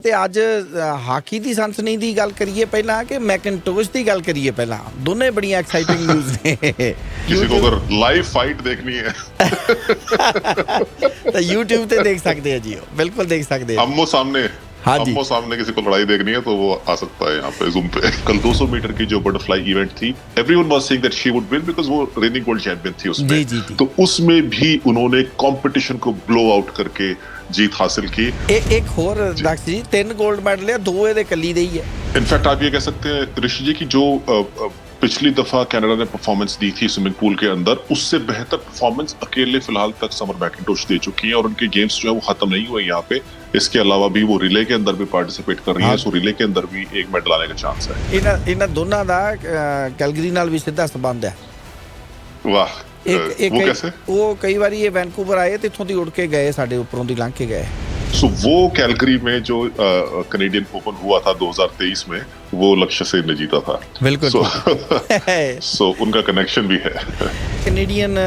ਤੇ ਅੱਜ ਹਾਕੀ ਦੀ ਸਨਸਨੀ ਦੀ ਗੱਲ ਕਰੀਏ ਪਹਿਲਾਂ ਕਿ मैकिंटोश ਦੀ ਗੱਲ करिए ਪਹਿਲਾਂ दोनों बड़ियां एक्साइटिंग न्यूज़ ने किसी को अगर लाइव फाइट देखनी है तो YouTube ਤੇ देख सकते हैं जी बिल्कुल देख सकते हैं आमो सामने हाँ जी आमो सामने किसी को लड़ाई देखनी है तो वो आ सकता है यहाँ पे जूम पे। कल 200 मीटर की जो बटरफ्लाई इवेंट थी, everyone was saying that she would win because वो रेनिंग गोल्ड चैंपियन थी उसमें। जी। तो उसमें भी उन्होंने कंपटीशन को ब्लो आउट करके जीत हासिल की। एक और दक्ष जी 3 गोल्ड मेडल है, 2 ਇਹਦੇ ਕੱਲੀ ਦੇ ਹੀ है। इनफैक्ट आप ये कह सकते हैं ऋषि जी की जो पिछली दफा कनाडा ने परफॉर्मेंस दी थी स्विमिंग पूल के अंदर, उससे बेहतर परफॉर्मेंस अकेले फिलहाल तक समर मैकिंटोश दे चुकी हैं और उनके गेम्स जो है वो खत्म नहीं हुए यहाँ पे। इसके अलावा भी वो रिले के अंदर भी पार्टिसिपेट कर रही हैं, सो रिले के अंदर भी एक मेडल आने का चांस है। ਇਹਨਾਂ ਦੋਨਾਂ ਦਾ ਕੈਲਗਰੀ ਨਾਲ ਵੀ ਸਿੱਧਾ ਸੰਬੰਧ ਹੈ। वाह, वो कैसे? वो कई बार ये वैंकूवर आए तो इत्थों दी उड़ के गए, साडे उपरों दी लंघ के गए। सो वो कैलगरी में जो कैनेडियन ओपन हुआ था 2023 में, वो लक्ष्य सेन ने जीता था। बिल्कुल सो उनका कनेक्शन भी है। कैनेडियन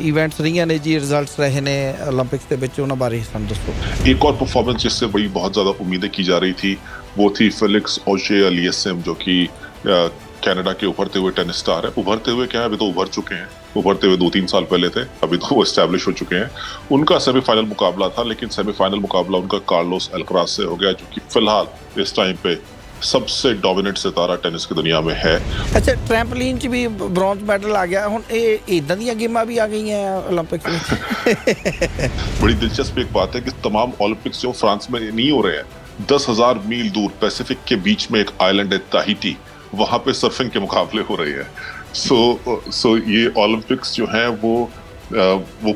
इवेंट्स रही ने जी, रिजल्ट्स रहे ने ओलंपिक्स के विच, उन्हां बारे सानूं दसो। एक और परफॉर्मेंस जिससे बड़ी बहुत ज्यादा उम्मीदें की जा रही थी वो थी फेलिक्स ऑजे-अलियसिम, जो कि कनाडा के उभरते हुए टेनिस स्टार है। उभरते हुए क्या है, अभी तो उभर चुके हैं। उभरते हुए 2-3 साल पहले थे, अभी तो वो एस्टैब्लिश हो चुके हैं। उनका सेमीफाइनल मुकाबला था, लेकिन सेमीफाइनल मुकाबला उनका कार्लोस अल्कराज से हो गया, जो कि फिलहाल इस टाइम पे सबसे डोमिनेंट सितारा टेनिस की दुनिया में है। अच्छा, ट्रैम्पलिन च भी ब्रॉन्ज मेडल आ गया। हुण इदां दीयां गेमां भी आ गई हैं ओलंपिक्स में। बड़ी दिलचस्प एक बात है कि तमाम ओलंपिक्स जो फ्रांस में नहीं हो रहे हैं, 10,000 मील दूर पैसिफिक के बीच में एक आइलैंड है ताहिती, वहां पे सर्फिंग के मुकाबले हो रहे हैं। सो ये ओलंपिक्स जो है वो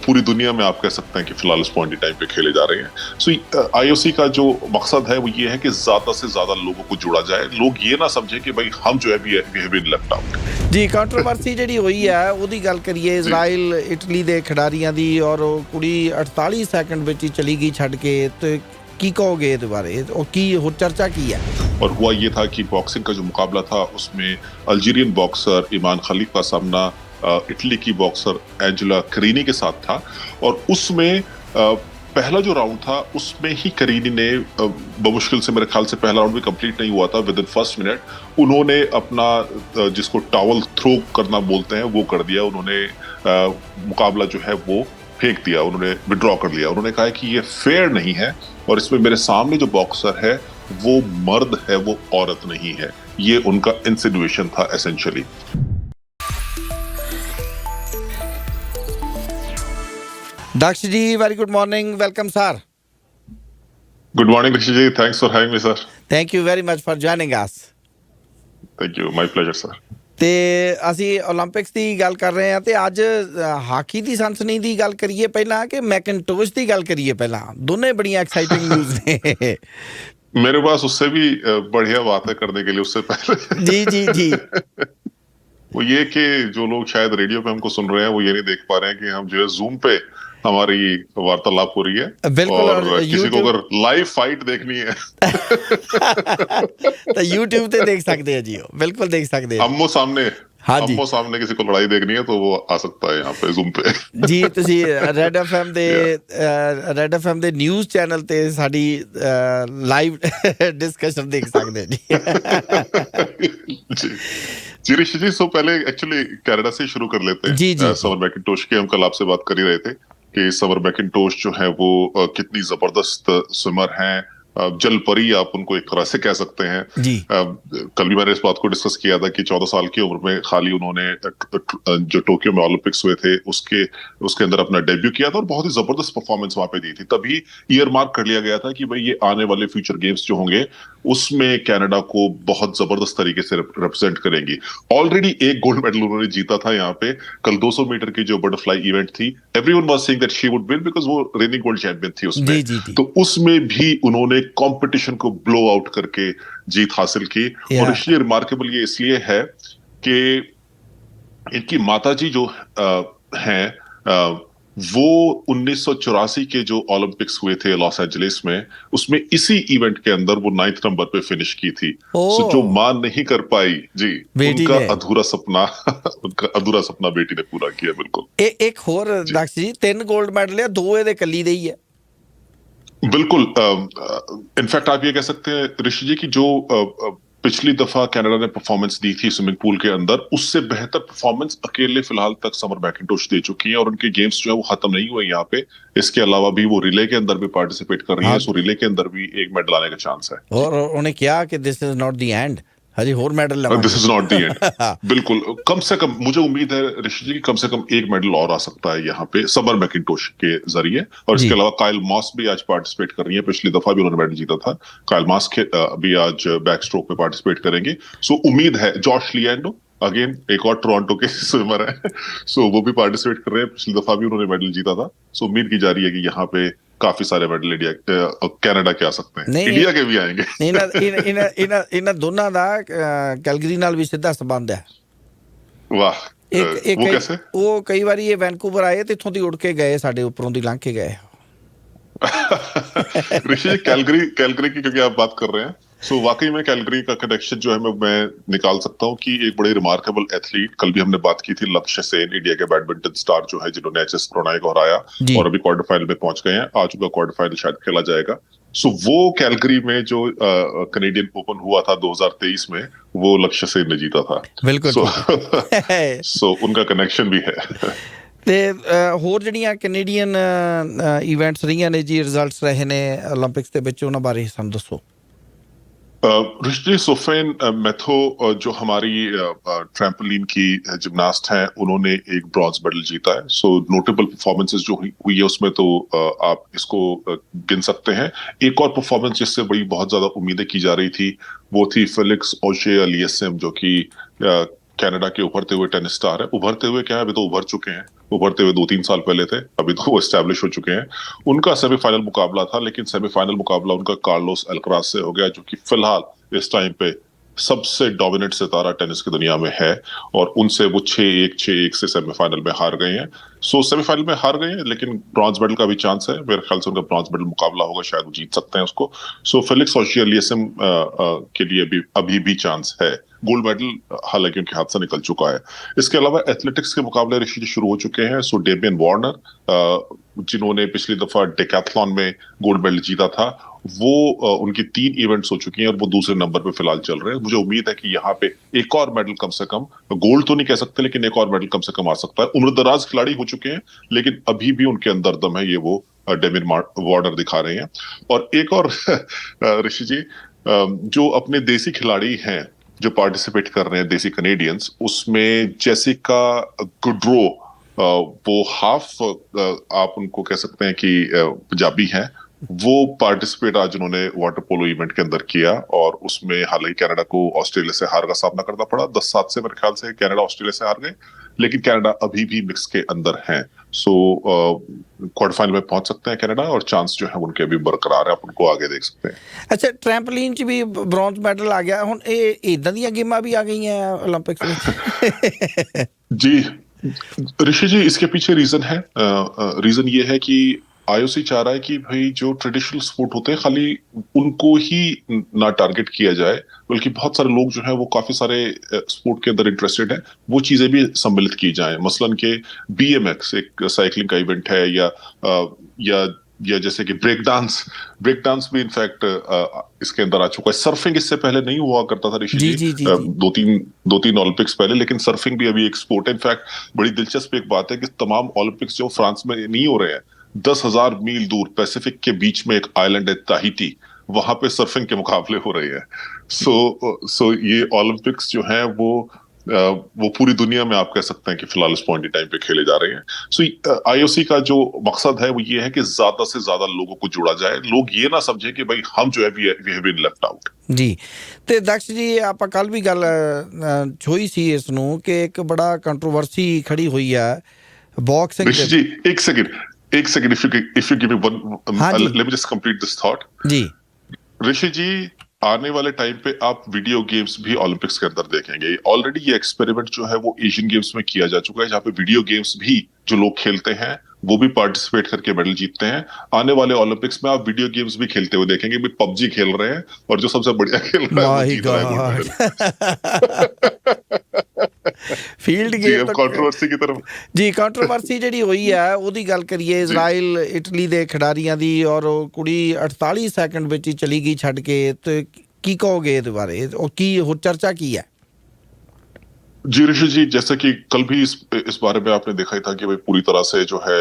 पूरी दुनिया में आप कह सकते हैं कि फिलहाल इस पॉइंट टाइम पे खेले जा रहे हैं। सो आईओसी का जो मकसद है वो ये है कि ज्यादा से ज्यादा लोगों को जोड़ा जाए। लोग ये ना समझे कि भाई हम जो है we have been left out. जी, कंट्रोवर्सी ਜਿਹੜੀ ਹੋਈ ਹੈ ਉਹਦੀ ਗੱਲ ਕਰੀਏ, ਇਜ਼ਰਾਈਲ ਇਟਲੀ ਦੇ ਖਿਡਾਰੀਆਂ ਦੀ, ਔਰ ਉਹ ਕੁੜੀ 48 ਸੈਕਿੰਡ ਵਿੱਚ ਹੀ ਚਲੀ ਗਈ ਛੱਡ ਕੇ, ਤੇ ਕੀ ਕਹੋਗੇ ਇਹਦੇ ਬਾਰੇ और की हो चर्चा की है? और हुआ ये था कि बॉक्सिंग का जो मुकाबला था उसमें अल्जीरियन बॉक्सर इमान खलीफ का सामना इटली की बॉक्सर एंजेला करीनी के साथ था, और उसमें पहला जो राउंड था उसमें ही करीनी ने बमुश्किल से, मेरे ख्याल से पहला राउंड भी कंप्लीट नहीं हुआ था, विद इन फर्स्ट मिनट उन्होंने अपना जिसको टॉवल थ्रो करना बोलते हैं वो कर दिया। उन्होंने मुकाबला जो है वो फेंक दिया, उन्होंने विड्रॉ कर लिया। उन्होंने कहा कि ये फेयर नहीं है और इसमें मेरे सामने जो बॉक्सर है वो मर्द है, वो औरत नहीं है। ये उनका इंसिनुएशन था essentially. Daksh ji, very good morning, welcome sir. Good morning Rishi ji, thanks for having me sir. Thank you very much for joining us. Thank you, my pleasure sir. ਤੇ ਅਸੀਂ 올림픽ਸ ਦੀ ਗੱਲ ਕਰ ਰਹੇ ਹਾਂ, ਤੇ ਅੱਜ ਹਾਕੀ ਦੀ ਸਨਸਨੀ ਦੀ ਗੱਲ ਕਰੀਏ ਪਹਿਲਾਂ ਕਿ मैकिंटोश ਦੀ ਗੱਲ ਕਰੀਏ ਪਹਿਲਾਂ। दोनों बड़ियां एक्साइटिंग न्यूज़ ने। मेरे पास उससे भी बढ़िया बात है करने के लिए उससे पहले। जी वो ये कि जो लोग शायद रेडियो पे हमको सुन रहे हैं वो ये नहीं देख पा रहे हैं कि हम जो है जूम पे हमारी वार्तालाप हो रही है। बिल्कुल, और किसी को अगर लाइव फाइट देखनी है तो YouTube ਤੇ देख सकते हैं जी, बिल्कुल देख सकते हैं। आमो सामने, हाँ जी, आमो सामने किसी को लड़ाई देखनी है तो वो आ सकता है यहाँ पे जूम पे। जी, ਤੁਸੀਂ ਰੈਡ FM ਦੇ ਨਿਊਜ਼ ਚੈਨਲ ਤੇ ਸਾਡੀ ਲਾਈਵ ਡਿਸਕਸ਼ਨ ਦੇਖ ਸਕਦੇ जी ऋषि जी, सो पहले एक्चुअली कनाडा से शुरू कर लेते हैं। जी समर मैकिंटोश की हम कल आपसे बात कर ही रहे थे कि समर मैकिंटोश जो है वो कितनी जबरदस्त स्विमर हैं, जल परी आप उनको एक तरह से कह सकते हैं जी। कल भी मैंने इस बात को डिस्कस किया था कि 14 साल की उम्र में खाली उन्होंने जो टोक्यो में ओलंपिक्स हुए थे उसके अंदर अपना डेब्यू किया था और बहुत ही जबरदस्त परफॉर्मेंस वहां पे दी थी। तभी ईयर मार्क कर लिया गया था कि भाई ये आने वाले फ्यूचर गेम्स जो होंगे उसमें कनाडा को बहुत जबरदस्त तरीके से रिप्रेजेंट करेंगी। ऑलरेडी एक गोल्ड मेडल उन्होंने जीता था यहाँ पे। कल 200 मीटर की जो बटरफ्लाई इवेंट थी, everyone was saying that she would win because वो रेनिंग गोल्ड चैंपियन थी उसमें। तो उसमें भी उन्होंने कंपटीशन को ब्लो आउट करके जीत हासिल की। और इसलिए रिमार्केबल ये इसलिए है कि इनकी माताजी जो हैं वो 1984 के जो ओलंपिक्स हुए थे लॉस एंजलिस में, उसमें इसी इवेंट के अंदर वो 9th नंबर पे फिनिश की थी। सो जो मां नहीं कर पाई जी, उनका अधूरा सपना बेटी ने पूरा किया। बिल्कुल। एक और दक्ष जी 3 गोल्ड मेडल है, 2 ਇਹਦੇ ਕੱਲੀ ਦੇ ਹੀ ਹੈ। बिल्कुल। इनफैक्ट आप ये कह सकते हैं ऋषि जी की जो पिछली दफा कनाडा ने परफॉर्मेंस दी थी स्विमिंग पूल के अंदर, उससे बेहतर परफॉर्मेंस अकेले फिलहाल तक समर मैकिंटोश दे चुकी हैं, और उनके गेम्स जो है वो खत्म नहीं हुए यहाँ पे। इसके अलावा भी वो रिले के अंदर भी पार्टिसिपेट कर रही हाँ, हैं, सो रिले के अंदर भी एक मेडल आने का चांस है जी। और उन्हें क्या कि this is not the end, हजी होर मेडल दिस लवांगे। Is not the end. बिल्कुल, कम से कम मुझे उम्मीद है ऋषि जी की कम से कम एक मेडल और आ सकता है यहाँ पे समर मैकिंटोश के जरिए। और इसके जी अलावा काइल मॉस भी आज पार्टिसिपेट कर रही है, पिछली दफा भी उन्होंने मेडल जीता था। काइल मॉस के भी आज बैक स्ट्रोक में पार्टिसिपेट करेंगे। सो उम्मीद है जॉश लिएंडो, अगेन एक और टोरंटो के स्विमर है, सो वो भी पार्टिसिपेट कर रहे हैं, पिछली दफा भी उन्होंने मेडल जीता था। सो उम्मीद की जा रही है कि यहाँ पे काफी सारे मेडल इंडिया कनाडा के आ सकते हैं, नहीं, इंडिया के भी आएंगे। ਇਹਨਾਂ ਦੋਨਾਂ ਦਾ ਕੈਲਗਰੀ ਨਾਲ ਵੀ ਸਿੱਧਾ ਸੰਬੰਧ ਹੈ। वाह। ਇੱਕ ਇੱਕ वो कैसे? ਉਹ ਕਈ ਵਾਰੀ ਇਹ ਵੈਨਕੂਵਰ ਆਏ ਤੇ ਇੱਥੋਂ ਦੀ ਉੜ ਕੇ ਗਏ, ਸਾਡੇ ਉੱਪਰੋਂ ਦੀ ਲੰਘ के गए। ऋषि जी, कैलगरी कैलगरी की क्योंकि आप बात कर रहे हैं, सो वाकई में कैलगरी का कनेक्शन जो है मैं निकाल सकता हूँ कि एक बड़े रिमार्केबल एथलीट, कल भी हमने बात की थी, लक्ष्य सेन, इंडिया के बैडमिंटन स्टार जो है जिन्होंने एचएस प्रणॉय को हराया जी और अभी क्वार्टर फाइनल में पहुंच गए हैं। आज उनका क्वार्टर फाइनल शायद खेला जाएगा। सो वो कैलगरी में जो कनेडियन ओपन हुआ था 2023 में, वो लक्ष्य सेन ने जीता था। बिल्कुल सो ठीक है। सो उनका कनेक्शन भी है। ਤੇ ਹੋਰ ਜਿਹੜੀਆਂ ਕੈਨੇਡੀਅਨ ਇਵੈਂਟਸ ਰਹੀਆਂ ਨੇ ਜੀ, ਰਿਜ਼ਲਟਸ ਰਹੇ ਨੇ 올림픽ਸ ਦੇ ਵਿੱਚ, ਉਹਨਾਂ ਬਾਰੇ ਸਾਨੂੰ ਦੱਸੋ। ऋषि सोफेन मैथो जो हमारी ट्रैम्पोलिन की जिम्नास्ट हैं, उन्होंने एक ब्रॉन्ज मेडल जीता है। सो नोटेबल परफॉर्मेंसेस जो हुई है उसमें तो आप इसको गिन सकते हैं। एक और परफॉर्मेंस जिससे बड़ी बहुत ज्यादा उम्मीदें की जा रही थी वो थी फेलिक्स ऑजे-अलियसिम, जो कि कनाडा के उभरते हुए टेनिस स्टार है। उभरते हुए क्या है, अभी तो उभर चुके हैं, उभरते हुए 2-3 साल पहले थे, अभी तो वो एस्टैब्लिश हो चुके हैं। उनका सेमीफाइनल मुकाबला था, लेकिन सेमीफाइनल मुकाबला उनका कार्लोस अल्कराज से हो गया, जो कि फिलहाल इस टाइम पे सबसे डोमिनेंट सितारा टेनिस की दुनिया में है, और उनसे वो 6-1 6-1 से सेमीफाइनल में हार गए हैं। सो सेमीफाइनल में हार गए हैं, लेकिन ब्रॉन्ज मेडल का भी चांस है। मेरे ख्याल से उनका ब्रॉन्ज मेडल मुकाबला होगा, शायद वो जीत सकते हैं उसको। सो फेलिक्स ऑजे-अलियसिम के लिए भी अभी भी चांस है। गोल्ड मेडल हालांकि उनके हाथ से निकल चुका है। इसके अलावा एथलेटिक्स के मुकाबले ऋषि जी शुरू हो चुके हैं। सो डेमियन वार्नर, जिन्होंने पिछली दफा डेकाथलॉन में गोल्ड मेडल जीता था, वो उनकी 3 इवेंट्स हो चुकी हैं और वो दूसरे नंबर पे फिलहाल चल रहे हैं। मुझे उम्मीद है कि यहाँ पे एक और मेडल कम से कम, गोल्ड तो नहीं कह सकते, लेकिन एक और मेडल कम से कम आ सकता है। उम्रदराज खिलाड़ी हो चुके हैं, लेकिन अभी भी उनके अंदर दम है, ये वो डेमियन वार्नर दिखा रहे हैं। और एक और ऋषि जी, जो अपने देसी खिलाड़ी हैं जो पार्टिसिपेट कर रहे हैं, देसी कनेडियंस, उसमें जेसिका गुड्रो, वो हाफ आप उनको कह सकते हैं कि पंजाबी हैं, वो पार्टिसिपेट आज उन्होंने वाटर पोलो इवेंट के अंदर किया, और उसमें हालांकि कनाडा को ऑस्ट्रेलिया से हार का सामना करना पड़ा। 10-7 से मेरे ख्याल से कनाडा ऑस्ट्रेलिया से हार गए, लेकिन कनाडा अभी भी मिक्स के अंदर हैं। सो क्वार्टर फाइनल में पहुंच सकते हैं कनाडा, और चांस जो है उनके अभी बरकरार है, आप उनको आगे देख सकते हैं। ਅੱਛਾ, ਟ੍ਰੈਂਪੋਲਿਨ 'ਚ ਵੀ ਬ੍ਰੌਂਜ਼ ਮੈਡਲ ਆ ਗਿਆ ਹੁਣ, ਇਹ ਇਦਾਂ ਦੀਆਂ ਗੇਮਾਂ ਵੀ ਆ ਗਈਆਂ 올림픽ਸ ਵਿੱਚ। जी ऋषि जी, इसके पीछे रीजन है, रीजन ये है कि आईओसी चाह रहा है कि भाई जो ट्रेडिशनल स्पोर्ट होते हैं खाली उनको ही ना टारगेट किया जाए, बल्कि बहुत सारे लोग जो है वो काफी सारे स्पोर्ट के अंदर इंटरेस्टेड हैं, वो चीजें भी सम्मिलित की जाएं। मसलन के बीएमएक्स एक साइकिलिंग का इवेंट है, या जैसे कि ब्रेक डांस भी इनफैक्ट इसके अंदर आ चुका है। सर्फिंग इससे पहले नहीं हुआ करता था ऋषि जी जी, जी जी जी। 2-3 ओलंपिक्स पहले, लेकिन सर्फिंग भी अभी एक स्पोर्ट है। इनफैक्ट बड़ी दिलचस्प एक बात है कि तमाम ओलंपिक्स जो फ्रांस में नहीं हो रहे हैं, 10,000 मील दूर पैसिफिक के बीच में एक आइलैंड है ताहिती, वहां पे सर्फिंग के मुकाबले हो रहे हैं। सो ये ओलंपिक्स जो है वो पूरी दुनिया में आप कह सकते हैं कि फिलहाल इस पॉइंट इन टाइम पे खेले जा रहे हैं। सो आईओसी का जो मकसद है वो ये है कि ज्यादा से ज्यादा लोगों को जोड़ा जाए, लोग ये ना समझे कि भाई हम जो है we have been left out. ਜੀ, ਤੇ ਦਕਸ਼ ਜੀ, ਆਪਾਂ ਕੱਲ ਵੀ ਗੱਲ ਛੋਈ ਸੀ ਇਸ ਨੂੰ ਕਿ ਇੱਕ ਬੜਾ ਕੰਟਰੋਵਰਸੀ ਖੜੀ ਹੋਈ ਹੈ ਬਾਕਸਿੰਗ ऋषि जी, एक second, if you give me one, हाँ जी let me just complete this thought. जी ऋषि जी, आने वाले टाइम पे आप वीडियो गेम्स भी ओलंपिक्स के अंदर देखेंगे। ऑलरेडी ये एक्सपेरिमेंट जो है वो एशियन गेम्स में किया जा चुका है, जहाँ पे वीडियो गेम्स भी जो लोग खेलते हैं वो भी पार्टिसिपेट करके मेडल जीतते हैं। आने वाले ओलंपिक्स में आप वीडियो गेम्स भी खेलते हुए देखेंगे, भी पबजी खेल रहे हैं और जो सबसे बढ़िया खेल रहा है वो माय जीत रहा है गोल्ड गॉड। मेडल। ਫੀਲਡ जी ਗੇਮ अब ਤੱਕ कंट्रोवर्सी की तरफ। ਜੀ ਕੰਟਰੋਵਰਸੀ ਜਿਹੜੀ ਹੋਈ ਹੈ ਉਹਦੀ ਗੱਲ ਕਰੀਏ, जी ਇਜ਼ਰਾਈਲ ਇਟਲੀ ਦੇ ਖਿਡਾਰੀਆਂ ਦੀ, ਔਰ ਉਹ ਕੁੜੀ 48 ਸੈਕਿੰਡ ਵਿੱਚ ਹੀ ਚਲੀ ਗਈ ਛੱਡ ਕੇ, ਤੇ ਕੀ ਕਹੋਗੇ ਇਹਦੇ ਬਾਰੇ? ਉਹ ਕੀ ਹੋਰ चर्चा की है? जी ऋषि जी, जैसा कि कल भी इस बारे में आपने देखा ही था कि भाई पूरी तरह से जो है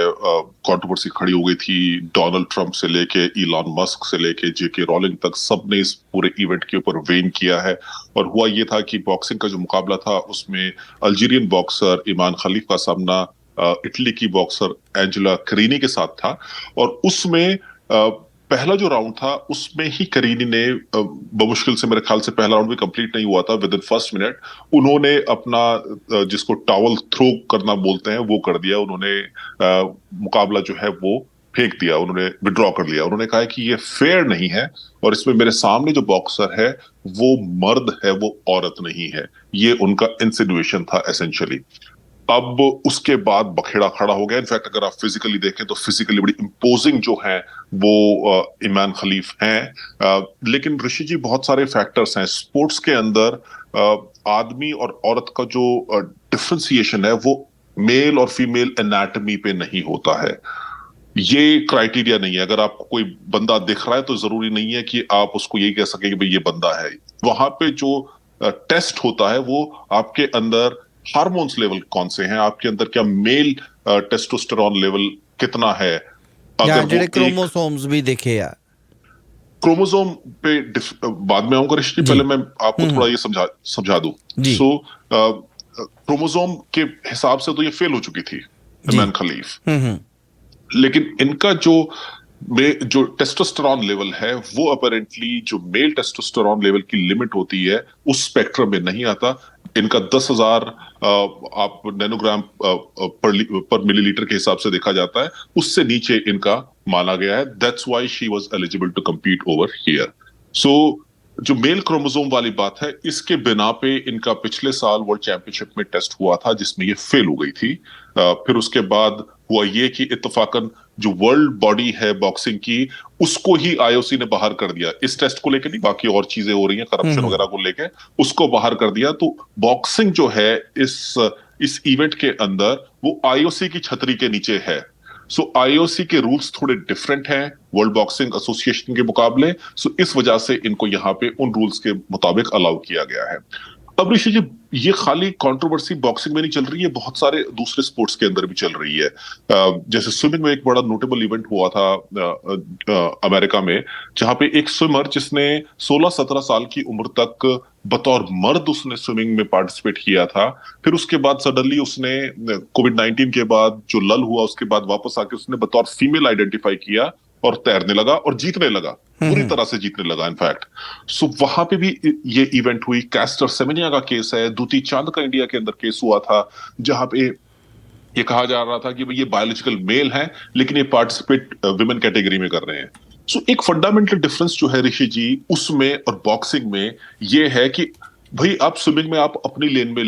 कंट्रोवर्सी खड़ी हो गई थी। डोनाल्ड ट्रंप से लेके इलॉन मस्क से लेके जेके रॉलिंग तक सबने इस पूरे इवेंट के ऊपर वेन किया है। और हुआ ये था कि बॉक्सिंग का जो मुकाबला था उसमें अल्जीरियन बॉक्सर ईमान खलीफ का सामना इटली की बॉक्सर एंजेला करीनी के साथ था। और उसमें पहला जो राउंड था उसमें ही करीनी ने बमुश्किल से, मेरे ख्याल से पहला राउंड भी कंप्लीट नहीं हुआ था, विद इन फर्स्ट मिनट उन्होंने अपना जिसको टॉवल थ्रो करना बोलते हैं वो कर दिया। उन्होंने मुकाबला जो है वो फेंक दिया, उन्होंने विड्रॉ कर लिया। उन्होंने कहा कि ये फेयर नहीं है और इसमें मेरे सामने जो बॉक्सर है वो मर्द है, वो औरत नहीं है। ये उनका इंसिनुएशन था एसेंशियली। अब उसके बाद बखेड़ा खड़ा हो गया। इनफैक्ट अगर आप फिजिकली देखें तो फिजिकली बड़ी इंपोजिंग जो है वो ईमान खलीफ हैं। लेकिन ऋषि जी बहुत सारे फैक्टर्स हैं स्पोर्ट्स के अंदर। आदमी और औरत का जो डिफरेंशिएशन है वो मेल और फीमेल एनाटमी पे नहीं होता है। ये क्राइटेरिया नहीं है। अगर आपको कोई बंदा दिख रहा है तो जरूरी नहीं है कि आप उसको यही कह सके कि भाई ये बंदा है। वहां पे जो टेस्ट होता है वो आपके अंदर हार्मोन्स लेवल कौन से हैं, आपके अंदर क्या मेल टेस्टोस्टेरोन लेवल कितना है। या अगर जेडे क्रोमोसोम्स भी देखे या क्रोमोसोम पे बाद में आऊंगा ऋषि, पहले मैं आपको थोड़ा ये समझा दूं। सो क्रोमोसोम के हिसाब से तो ये फेल हो चुकी थी ईमान खलीफ। लेकिन इनका जो टेस्टोस्टेरोन लेवल है वो अपेरेंटली जो मेल टेस्टोस्टेरोन लेवल की लिमिट होती है उस स्पेक्ट्रम में नहीं आता। इनका 10,000 आप नैनोग्राम पर मिलीलीटर के हिसाब से देखा जाता है, उससे नीचे इनका माना गया है। That's why she was eligible to compete over here. So जो मेल क्रोमोसोम वाली बात है इसके बिना पे इनका पिछले साल वर्ल्ड चैंपियनशिप में टेस्ट हुआ था जिसमें ये फेल हो गई थी। फिर उसके बाद हुआ ये कि इत्तेफाकन जो वर्ल्ड बॉडी है बॉक्सिंग की उसको ही आईओसी ने बाहर कर दिया। इस टेस्ट को लेकर नहीं, बाकी और चीजें हो रही हैं करप्शन वगैरह को लेकर, उसको बाहर कर दिया। तो बॉक्सिंग जो है इस इवेंट के अंदर वो आईओसी की छतरी के नीचे है। सो आईओसी के रूल्स थोड़े डिफरेंट हैं वर्ल्ड बॉक्सिंग एसोसिएशन के मुकाबले। सो इस वजह से इनको यहाँ पे उन रूल्स के मुताबिक अलाउ किया गया है। अब ऋषि जी ये खाली कंट्रोवर्सी बॉक्सिंग में नहीं चल रही है, बहुत सारे दूसरे स्पोर्ट्स के अंदर भी चल रही है। जैसे स्विमिंग में एक बड़ा नोटेबल इवेंट हुआ था अमेरिका में, जहां पे एक स्विमर जिसने 16-17 साल की उम्र तक बतौर मर्द उसने स्विमिंग में पार्टिसिपेट किया था। फिर उसके बाद सडनली उसने कोविड-19 के बाद जो लल हुआ उसके बाद वापस आके उसने बतौर फीमेल आइडेंटिफाई किया और तैरने लगा और जीतने लगा, पूरी तरह से जीतने लगा इनफैक्ट। सो वहां पे भी ये इवेंट हुई। कैस्टर सेमेनिया का केस है, दूती चांद का इंडिया के अंदर केस हुआ था जहां पे ये कहा जा रहा था कि भाई ये बायोलॉजिकल मेल है लेकिन ये पार्टिसिपेट विमेन कैटेगरी में कर रहे हैं। सो एक फंडामेंटल डिफरेंस जो है ऋषि जी उसमें और बॉक्सिंग में ये है कि भाई आप स्विमिंग में आप अपनी लेन में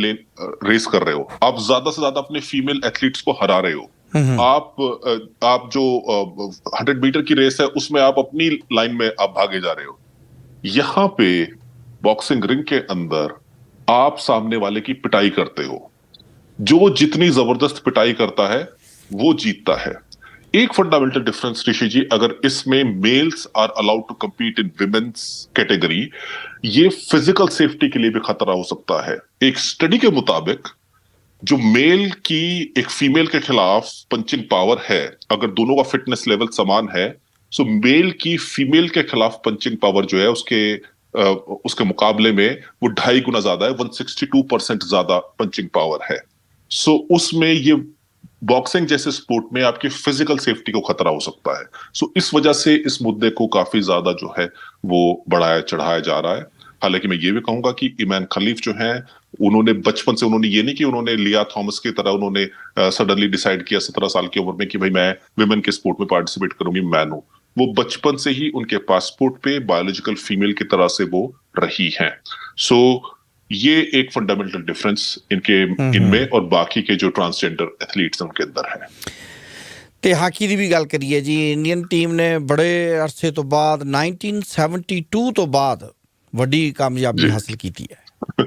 रेस कर रहे हो, आप ज्यादा से ज्यादा अपने फीमेल एथलीट्स को हरा रहे हो। आप जो 100 मीटर की रेस है उसमें आप अपनी लाइन में आप भागे जा रहे हो। यहां पे बॉक्सिंग रिंग के अंदर आप सामने वाले की पिटाई करते हो, जो जितनी जबरदस्त पिटाई करता है वो जीतता है। एक फंडामेंटल डिफरेंस ऋषि जी, अगर इसमें males are allowed to compete in women's category, ये फिजिकल सेफ्टी के लिए भी खतरा हो सकता है। एक स्टडी के मुताबिक जो मेल की एक फीमेल के खिलाफ पंचिंग पावर है, अगर दोनों का फिटनेस लेवल समान है, सो मेल की फीमेल के खिलाफ पंचिंग पावर जो है उसके मुकाबले में वो 2.5 गुना ज्यादा है, 162% ज्यादा पंचिंग पावर है। सो उसमें ये बॉक्सिंग जैसे स्पोर्ट में आपकी फिजिकल सेफ्टी को खतरा हो सकता है। सो इस वजह से इस मुद्दे को काफी ज्यादा जो है वो बढ़ाया चढ़ाया जा रहा है। हालांकि मैं ये भी कहूंगा कि ईमान खलीफ जो है उन्होंने बचपन से, उन्होंने ये नहीं कि उन्होंने लिया थॉमस की तरह उन्होंने सडनली डिसाइड किया 17 साल की उम्र में कि भाई मैं विमेन के स्पोर्ट में पार्टिसिपेट करूंगी, मैन हूं। वो बचपन से ही उनके पासपोर्ट पे बायोलॉजिकल फीमेल की तरह से वो रही हैं। सो ये एक फंडामेंटल डिफरेंस इनमें और बाकी के जो ट्रांसजेंडर एथलीट्स उनके अंदर है। ਤੇ ਹਾਕੀ ਦੀ ਵੀ ਗੱਲ ਕਰੀਏ ਜੀ, ਇੰਡੀਅਨ ਟੀਮ ਨੇ ਬੜੇ ਅਰਸੇ ਤੋਂ ਬਾਅਦ 1972 ਤੋਂ ਬਾਅਦ ਵੱਡੀ ਕਾਮਯਾਬੀ ਹਾਸਲ ਕੀਤੀ ਹੈ।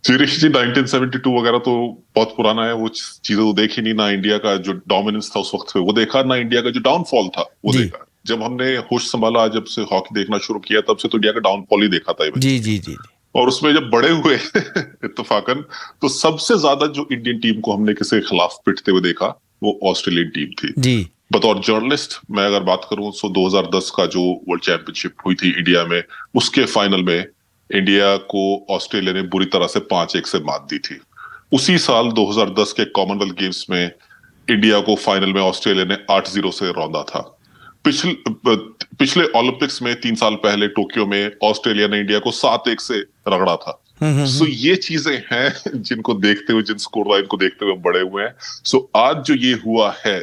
जी ऋषि जी, 1972 वगैरह तो बहुत पुराना है, वो चीजें तो देखी नहीं। ना इंडिया का जो डोमिनेंस था उस वक्त पे वो देखा, ना इंडिया का जो डाउनफॉल था वो जी देखा। जब हमने होश संभाला, जब से हॉकी देखना शुरू किया, तब से तो इंडिया का डाउनफॉल ही देखा था जी इवेंचुअली। जी जी जी और उसमें जब बड़े हुए इत्तेफाकन, तो सबसे ज्यादा जो इंडियन टीम को हमने किसी के खिलाफ पिटते हुए देखा वो ऑस्ट्रेलियन टीम थी। जी। बतौर जर्नलिस्ट मैं अगर बात करूं तो 2010 का जो वर्ल्ड चैंपियनशिप हुई थी इंडिया में, उसके फाइनल में इंडिया को ऑस्ट्रेलिया ने बुरी तरह से 5-1 से मात दी थी। उसी साल 2010 के कॉमनवेल्थ गेम्स में इंडिया को फाइनल में ऑस्ट्रेलिया ने 8-0 से रौंदा था। पिछले पिछले ओलंपिक्स में 3 साल पहले टोक्यो में ऑस्ट्रेलिया ने इंडिया को 7-1 से रगड़ा था। सो ये चीजें हैं जिनको देखते हुए, जिन स्कोर लाइन को देखते हुए हम बड़े हुए हैं। सो आज जो ये हुआ है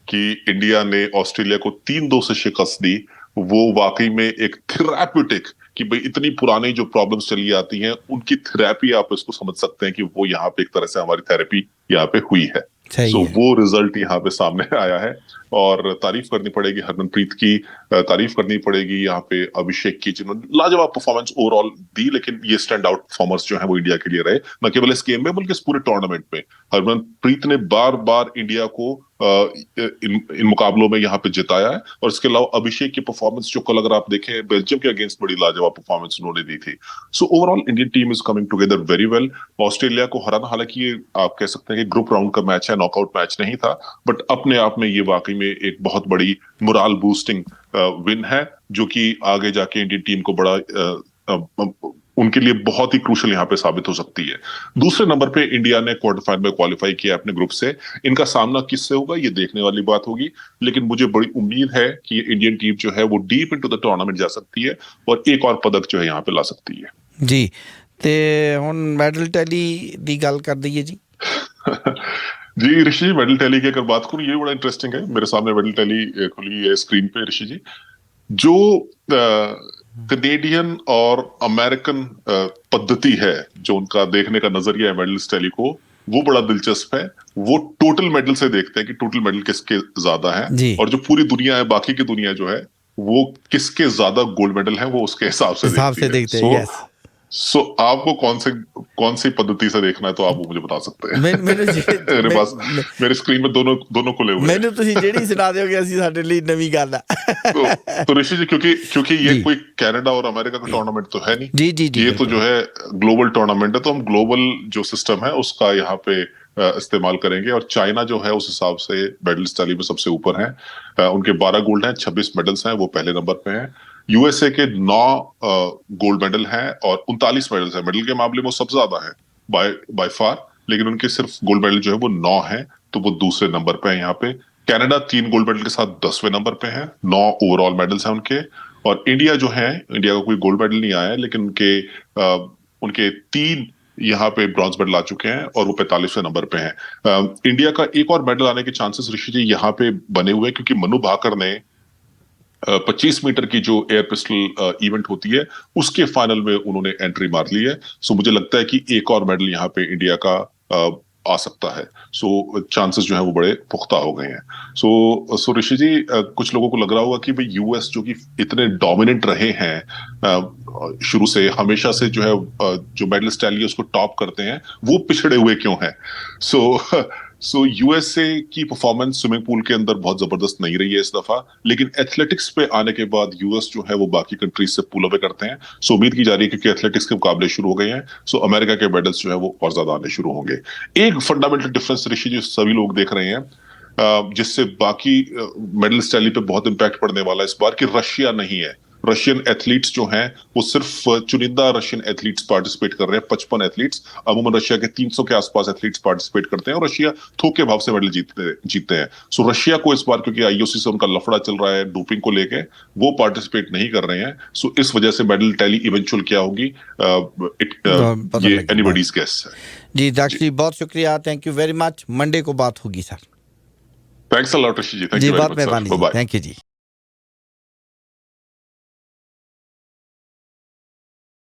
कि इंडिया ने ऑस्ट्रेलिया को 3-2 से शिकस्त दी, वो वाकई में एक थेराप्यूटिक, कि भाई इतनी पुरानी जो प्रॉब्लम्स चली आती हैं उनकी थेरेपी, आप इसको समझ सकते हैं कि वो यहाँ पे एक तरह से हमारी थेरेपी यहाँ पे हुई है। सही है। वो रिजल्ट यहाँ पे सामने आया है और तारीफ करनी पड़ेगी हरमनप्रीत की, तारीफ करनी पड़ेगी यहाँ पे अभिषेक की, जिन्होंने लाजवाब परफॉर्मेंस ओवरऑल दी। लेकिन ये स्टैंड आउट परफॉर्मर्स जो है वो इंडिया के लिए रहे, न केवल इस गेम में बल्कि इस पूरे टूर्नामेंट में। हरमनप्रीत ने बार बार इंडिया को इन मुकाबलों में यहाँ पे जिताया है। और इसके अलावा अभिषेक की परफॉर्मेंस जो कल अगर आप देखें बेल्जियम के अगेंस्ट, बड़ी लाजवाब परफॉर्मेंस उन्होंने दी थी। So overall Indian team is coming together very well. Australia को हराना, हालांकि ये आप कह सकते हैं कि ग्रुप राउंड का मैच है, नॉकआउट मैच नहीं था, बट अपने आप में ये वाकई में एक बहुत बड़ी मोरल बूस्टिंग विन है, जो कि आगे जाके इंडियन टीम को बड़ा उनके लिए बहुत ही क्रूशल यहाँ पे साबित हो सकती है। दूसरे नंबर पे इंडिया ने क्वार्टर फाइनल में क्वालिफाई किया अपने ग्रुप से। इनका सामना किससे होगा ये देखने वाली बात होगी, लेकिन मुझे बड़ी उम्मीद है कि इंडियन टीम जो है वो डीप इनटू द टूर्नामेंट जा सकती है और एक और पदक जो है यहाँ पे ला सकती है। जी ते हुण मैडल टैली दी गल कर दईए जी। जी ऋषि, मेडल टैली की अगर बात करूं, ये बड़ा इंटरेस्टिंग है। मेरे सामने मेडल टैली खुली है स्क्रीन पे ऋषि जी। जो कनेडियन और अमेरिकन पद्धति है, जो उनका देखने का नजरिया है मेडलिस्ट टैली को, वो बड़ा दिलचस्प है। वो टोटल मेडल से देखते हैं कि टोटल मेडल किसके ज्यादा है, और जो पूरी दुनिया है, बाकी की दुनिया जो है, वो किसके ज्यादा गोल्ड मेडल है, वो उसके हिसाब से देखती है। सो आपको कौन सी पद्धति से देखना है, तो आप वो मुझे बता सकते हैं। मेरे पास मेरे स्क्रीन में दोनों खुले हुए हैं। मैंने तुसी जेड़ी सुना दोगे असि साडे लिए नवी गल है। तो ऋषि जी, क्योंकि ये कोई कनाडा और अमेरिका का टूर्नामेंट तो है नहीं। जी जी जी, ये तो जो है ग्लोबल टूर्नामेंट है, तो हम ग्लोबल जो सिस्टम है उसका यहाँ पे इस्तेमाल करेंगे। और चाइना जो है उस हिसाब से मेडल्स टैली में सबसे ऊपर है। उनके 12 गोल्ड हैं, 26 मेडल्स हैं, वो पहले नंबर पे हैं। यूएसए के 9 गोल्ड मेडल हैं और 39 मेडल्स हैं। मेडल के मामले में वो सबसे ज्यादा है बाय फार, लेकिन उनके सिर्फ गोल्ड मेडल जो है वो 9 है, तो वो दूसरे नंबर पे है यहाँ पे। कनाडा 3 गोल्ड मेडल के साथ 10वें नंबर पे है, 9 ओवरऑल मेडल्स हैं उनके। और इंडिया जो है, इंडिया का कोई गोल्ड मेडल नहीं आया है, लेकिन उनके 3 यहाँ पे ब्रॉन्ज मेडल आ चुके हैं और वो 45वें नंबर पे हैं। इंडिया का एक और मेडल आने के चांसेस ऋषि जी यहाँ पे बने हुए, क्योंकि मनु भाकर ने 25 मीटर की जो एयर पिस्टल इवेंट होती है उसके फाइनल में उन्होंने एंट्री मार ली है। सो मुझे लगता है कि एक और मेडल यहाँ पे इंडिया का आ सकता है। सो चांसेस जो है वो बड़े पुख्ता हो गए हैं। सो ऋषि जी, कुछ लोगों को लग रहा होगा कि भाई यूएस जो कि इतने डोमिनेंट रहे हैं शुरू से, हमेशा से जो है जो मेडलिस्ट टैली उसको टॉप करते हैं, वो पिछड़े हुए क्यों हैं? सो यूएसए की परफॉर्मेंस स्विमिंग पूल के अंदर बहुत जबरदस्त नहीं रही है इस दफा, लेकिन एथलेटिक्स पे आने के बाद यूएस जो है वो बाकी कंट्रीज से पुल अवे करते हैं। सो उम्मीद की जा रही है, क्योंकि एथलेटिक्स के मुकाबले शुरू हो गए हैं, सो अमेरिका के मेडल्स जो है वो और ज्यादा आने शुरू होंगे। एक फंडामेंटल डिफरेंस ऋषि जो सभी लोग देख रहे हैं, जिससे बाकी मेडल्स टैली पे बहुत इंपैक्ट पड़ने वाला है इस बार, कि रशिया नहीं है। रशियन एथलीट्स जो हैं वो सिर्फ चुनिंदा रशियन एथलीट्स पार्टिसिपेट कर रहे हैं, 55 एथलीट्स। अमूमन रशिया के 300 के आसपास एथलीट्स पार्टिसिपेट करते हैं और रशिया थोक के भाव से मेडल जीतते हैं। सो रशिया को इस बार, क्योंकि आईओसी से उनका लफड़ा चल रहा है डोपिंग को लेके, वो पार्टिसिपेट नहीं कर रहे हैं। सो इस वजह से मेडल टैली इवेंचुअल क्या होगी, ये एनीबॉडीज गेस है। जी दाक्ष जी, बहुत शुक्रिया, thank you very much. Monday को बात होगी sir. Thanks a lot Rishi ji, thank you very much sir, bye bye. Thank you ji.